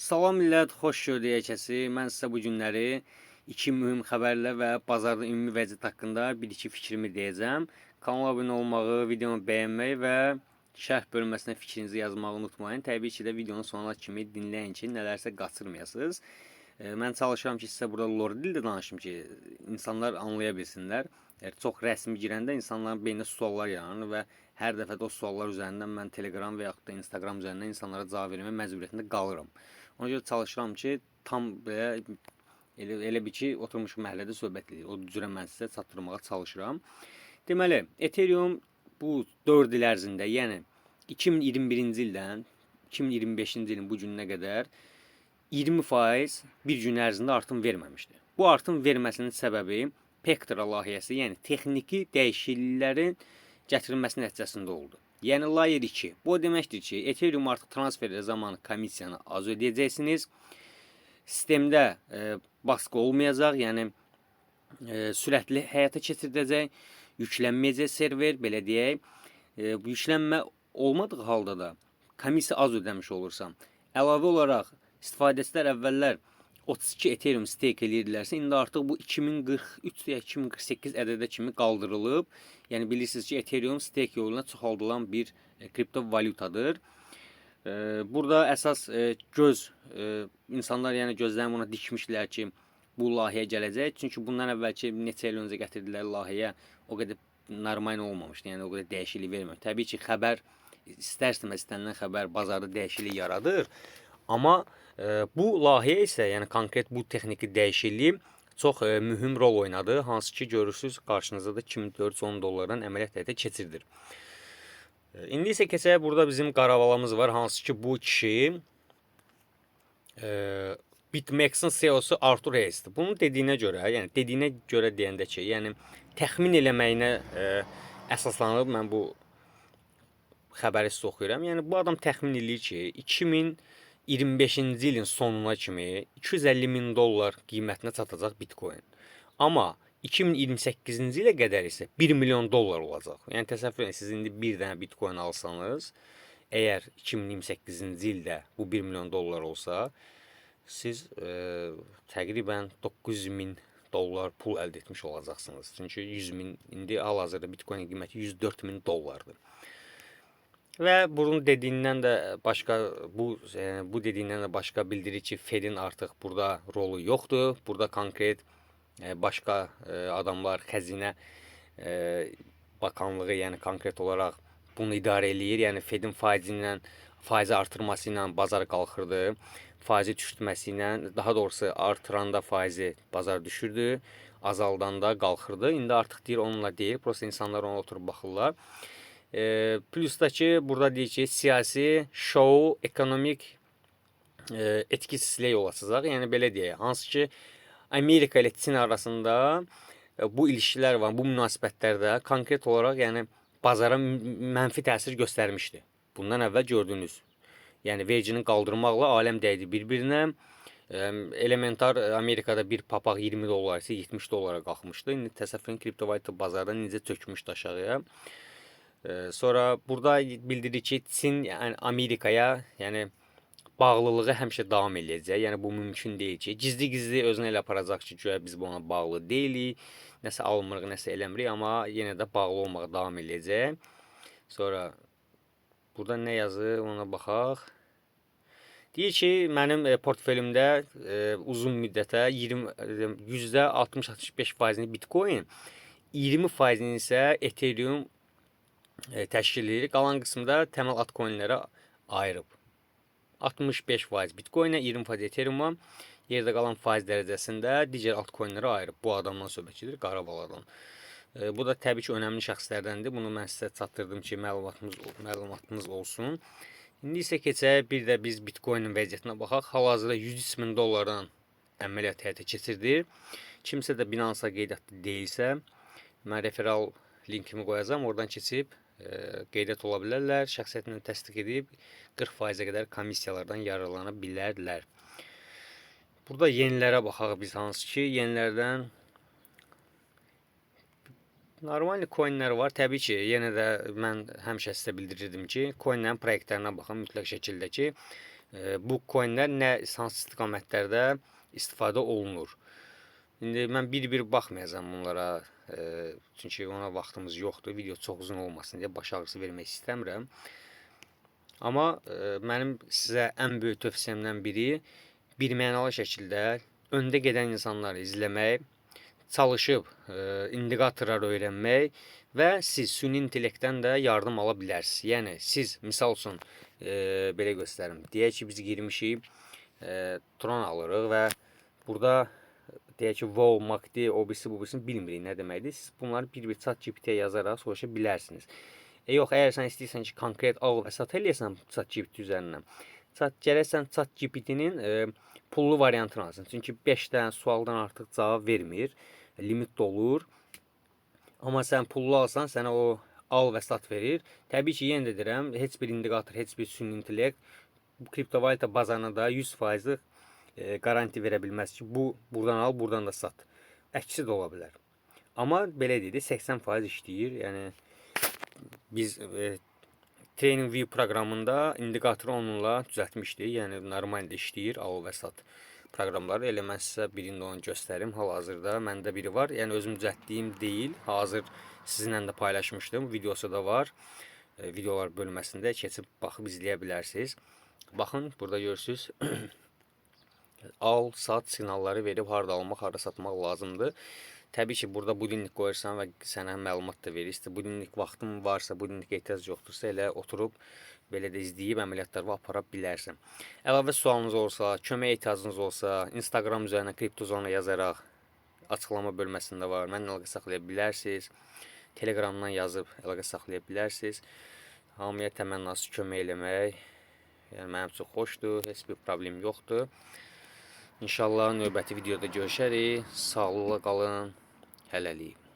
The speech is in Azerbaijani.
Salam millət, xoş gördük həkəsi. Mən sizə bu günləri iki mühüm xəbərlə və bazarda ümumi vəziyyət haqqında bir-iki fikrimi deyəcəm. Kanala abunə olmağı, videomu bəyənməyi və şərh bölməsinə fikrinizi yazmağı unutmayın. Təbii ki də videonun sonuna kimi dinləyin ki, nələrsə qaçırmayasınız. Mən çalışıram ki, sizə burada lor dildə danışım ki, insanlar anlaya bilsinlər. Çox rəsmi girəndə insanların beynində suallar yaranır və hər dəfə də o suallar üzərindən mən Telegram və yaxud da Instagram üzərindən insanlara cavab vermək məcburiyyətində qalıram. Ona görə çalışıram ki, tam belə elə bir ki, oturmuşuq məhəllədə söhbət edir. O cürə mən sizə çatdırmağa çalışıram. Deməli, Ethereum bu 4 il ərzində, yəni 2021-ci ildən 2025-ci ilin bu gününə qədər 20% bir gün ərzində artım verməmişdi. Bu artım verməsinin səbəbi Pectra layihəsi, yəni texniki dəyişikliklərin gətirilməsi nəticəsində oldu. Yəni Layer 2. Bu o deməkdir ki, Ethereum artıq transfer zamanı komissiyanı az ödəyəcəksiniz. Sistemdə baskı olmayacaq, yəni sürətli həyata keçiriləcək, yüklənməyəcək server, belə deyək. Bu yüklənmə olmadığı halda da komissiya az ödəmiş olursa, əlavə olaraq istifadəçilər əvvəllər 32 Ethereum stake eləyirdilərsə, indi artıq bu 2043 ya 2048 ədədə kimi qaldırılıb. Yəni bilirsiniz ki, Ethereum stake yoluna çoxaldılan bir kripto valyutadır. Burada əsas insanlar yəni gözlərini buna dikmişlər ki, bu layihə gələcək. Çünki bundan əvvəlki neçə il öncə gətirdilər layihəyə o qədər normal olmamışdı. Yəni o qədər dəyişiklik vermir. Təbii ki, xəbər istər-istəməz istənilən xəbər bazarda dəyişiklik yaradır. Amma bu layihə isə, yəni konkret bu texniki dəyişiklik çox mühüm rol oynadı. Hansı ki görürsüz, qarşınızda da 2410 dollardan əməliyyat həyata keçirilir. İndi isə keçək, burada bizim qarabalamız var. Hansı ki bu kişi BitMEX'in CEO'su Arthur Hayes'dir. Bunun dediyinə görə deyəndə ki, yəni təxmin eləməyinə əsaslanıb mən bu xəbəri sizə oxuyuram. Yəni bu adam təxmin eləyir ki, 2025-ci ilin sonuna kimi 250 min dollar qiymətinə çatacaq Bitcoin. Amma 2028-ci ilə qədər isə 1 milyon dollar olacaq. Yəni təsəvvür edin, siz indi bir dənə Bitcoin alsanız, əgər 2028-ci ildə bu 1 milyon dollar olsa, siz təqribən 900 min dollar pul əldə etmiş olacaqsınız. Çünki 100 min, indi hal-hazırda Bitcoin qiyməti 104 min dollardır. Və bunun dediyindən də başqa bu dediyindən də başqa bildirir ki, Fedin artıq burada rolu yoxdur. Burada konkret başqa adamlar, xəzinə bakanlığı, yəni konkret olaraq bunu idarə eləyir. Yəni Fedin faizi artırması ilə bazar qalxırdı. Faizi düşürtməsi ilə, daha doğrusu artıranda faizi bazar düşürdü, azaldanda qalxırdı. İndi artıq deyir onunla deyil, prosta insanlar ona oturub baxırlar. Plus da ki, burada deyir ki, siyasi, şou, ekonomik etkisizliyə yol açacaq. Yəni belə deyək, hansı ki, Amerika ilə Çin arasında bu ilişkilər var, bu münasibətlərdə konkret olaraq yəni bazara mənfi təsir göstərmişdi. Bundan əvvəl gördünüz. Yəni verginin qaldırmaqla aləm dəydi bir-birinə. Elementar Amerikada bir papaq 20 dollar isə 70 dollara qalxmışdı. İndi təsəvvürün kriptovalyuta bazarda necə çökmüşdü aşağıya. Sonra burada bildirir ki, Çin yəni Amerikaya yəni bağlılığı həmişə davam eləyəcək. Yəni bu mümkün deyil ki, gizli-gizli özünə elə aparacaq ki, güya biz buna bağlı deyilik, nəsə almırıq, nəsə eləmirik, amma yenə də bağlı olmağa davam eləyəcək. Sonra burada nə yazır, ona baxaq. Deyir ki, mənim portfelimdə uzun müddətə %60-65%-ni Bitcoin, 20%-ni isə Ethereum təşkil edir. Qalan qismda təməl altcoinlərə ayırıb. 65% Bitcoin-ə, 20% Ethereum-a, yerdə qalan faiz dərəcəsində digər altcoinlərə ayırıb. Bu adamdan söhbət gedir, Qarabaladan. Bu da təbii ki, önəmli şəxslərdəndir. Bunu mən sizə çatdırdım ki, məlumatınız olsun. İndi isə keçək, bir də biz Bitcoin-in vəziyyətinə baxaq. Hal-hazırda 103 min dollardan əməliyyat həyata keçirdir. Kimsə də Binance-a qeydiyyatda deyilsə, mən referal linkimi qoyacağam, oradan keçib qeydiyyat ola bilərlər, şəxsiyyətini təsdiq edib 40%-ə qədər komissiyalardan yararlana bilərlər. Burada yenilərə baxaq biz, hansı ki, yenilərdən normal coinlər var. Təbii ki, yenə də mən həmişə sizə bildirirdim ki, coinlərin proyektlərinə baxın mütləq şəkildə ki, Bu coinlər nə hansı istiqamətlərdə istifadə olunur. İndi mən bir-bir baxmayacağam bunlara, çünki ona vaxtımız yoxdur. Video çox uzun olmasın deyə baş ağrısı vermək istəmirəm. Amma mənim sizə ən böyük tövsiyəmdən biri birmənalı şəkildə öndə gedən insanları izləmək, çalışıb indikatorları öyrənmək və siz süni intellektdən də yardım ala bilərsiniz. Yəni siz misal üçün belə göstərim. Deyək ki, biz girmişik, Tron alırıq və burada deyək ki, wow, MACD, OBC, bu bilmirik nə deməkdir. Siz bunları bir-bir ChatGPT-yə yazaraq soruşa bilərsiniz. Yox, əgər sən istəyirsən ki, konkret al və sat eləyəsən ChatGPT üzərindən, gərəksən ChatGPT-nin pullu variantını alsın. Çünki 5 dənə sualdan artıq cavab vermir, limit dolur. Amma sən pullu alsan, sənə o al və sat verir. Təbii ki, yenə də deyirəm, heç bir indikator, heç bir süni intellekt bu kriptovalyuta bazarına da 100%-lik garanti verə bilməz ki, bu buradan al, buradan da sat. Əksi də ola bilər. Amma belə deyək, 80% işləyir. Yəni biz TradingView proqramında indikatoru onunla düzəltmişdik. Yəni normaldə işləyir, al və sat proqramları. Elə mən sizə birində onu göstərim. Hal-hazırda məndə biri var. Yəni özüm düzəltdiyim deyil. Hazır sizinlə də paylaşmışdım. Videosu da var. Videolar bölməsində keçib baxıb izləyə bilərsiniz. Baxın, burada görürsüz. Al, sat siqnalları verib harda almaq, harda satmaq lazımdır. Təbii ki, burada budinlik qoyursan və sənə məlumat da verir. Budinlik vaxtın varsa, budinlik ehtiyac yoxdursa, elə oturub belə də izləyib əməliyyatları apara bilərsən. Əlavə sualınız olsa, kömək ehtiyacınız olsa, Instagram üzərinə kriptozona yazaraq açıqlama bölməsində var. Mənlə əlaqə saxlaya bilərsiniz. Telegramdan yazıb əlaqə saxlaya bilərsiniz. Hamıya təmənnası kömək eləmək. Yəni mənim üçün xoşdur, heç bir problem yoxdur. İnşallah növbəti videoda görüşərik. Sağlıqla qalın. Hələlik.